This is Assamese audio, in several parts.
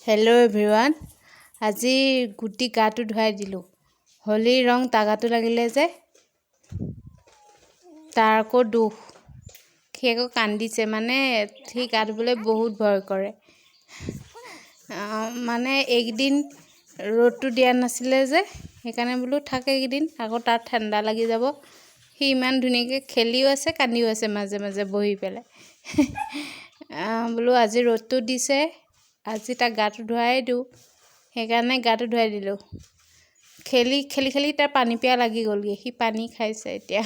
Hello' everyone. আজি গুটি গাটো ধুৱাই দিলোঁ। হোলীৰ ৰং তাগাটো লাগিলে যে তাৰ আকৌ দুখ। সি আকৌ কান্দিছে, মানে সি গা ধুবলৈ বহুত ভয় কৰে। মানে এইকেইদিন ৰ'দটো দিয়া নাছিলে যে, সেইকাৰণে বোলো থাকে এইকেইদিন, আকৌ তাত ঠাণ্ডা লাগি যাব। সি ইমান ধুনীয়াকৈ খেলিও আছে, কান্দিও আছে মাজে মাজে বহি পেলাই। বোলো আজি ৰ'দটো দিছে, আজি তাক গাটো ধুৱাই দিওঁ, সেইকাৰণে গাটো ধুৱাই দিলোঁ। খেলি খেলি খেলি তাৰ পানী পিয়া লাগি গ'লগৈ, সি পানী খাইছে এতিয়া।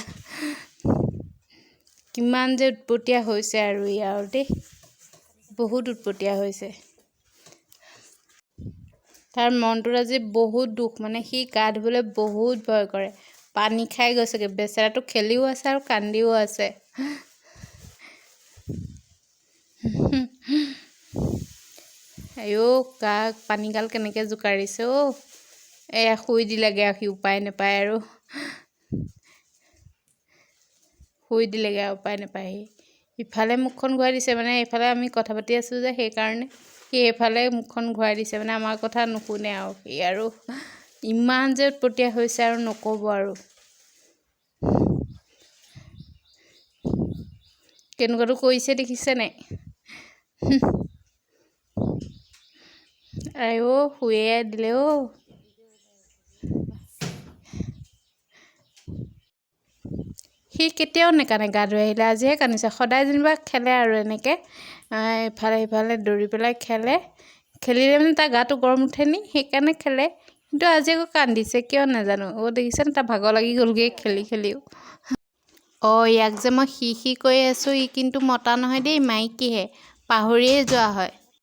কিমান যে উৎপতীয়া হৈছে আৰু ইয়াৰ দেই, বহুত উৎপতীয়া হৈছে। তাৰ মনটোত আজি বহুত দুখ, মানে সি গা ধুবলৈ বহুত ভয় কৰে। পানী খাই গৈছেগৈ, বেচেৰাটো খেলিও আছে আৰু কান্দিও আছে। আইঅ' কাক পানীগাল কেনেকৈ জোকাৰিছে অ'। এয়া শুই দিলেগৈ আৰু সি উপায় নাপায় আৰু। শুই দিলেগৈ আৰু উপায় নাপায় সি। ইফালে মুখখন ঘূৰাই দিছে, মানে এইফালে আমি কথা পাতি আছোঁ যে সেইকাৰণে সি এইফালে মুখখন ঘূৰাই দিছে, মানে আমাৰ কথা নুশুনে আৰু সি আৰু ইমান যে উৎপতীয়া হৈছে আৰু নক'ব আৰু। কেনেকুৱাটো কৰিছে দেখিছে নাই? আইঅ' শুয়ে দিলে অ'। সি কেতিয়াও নেকান্দে গা ধুই আহিলে, আজিহে কান্দিছে। সদায় যেনিবা খেলে আৰু এনেকৈ ইফালে সিফালে দৌৰি পেলাই খেলে। খেলিলে মানে তাৰ গাটো গৰম উঠে নি, সেইকাৰণে খেলে। কিন্তু আজি আকৌ কান্দিছে, কিয় নাজানো। দেখিছেনে, তাৰ ভাগৰ লাগি গ'লগৈ খেলি খেলিও। ইয়াক যে মই সি কৈ আছোঁ, ই কিন্তু মতা নহয় দেই, মাইকীহে, পাহৰিয়ে যোৱা হয়।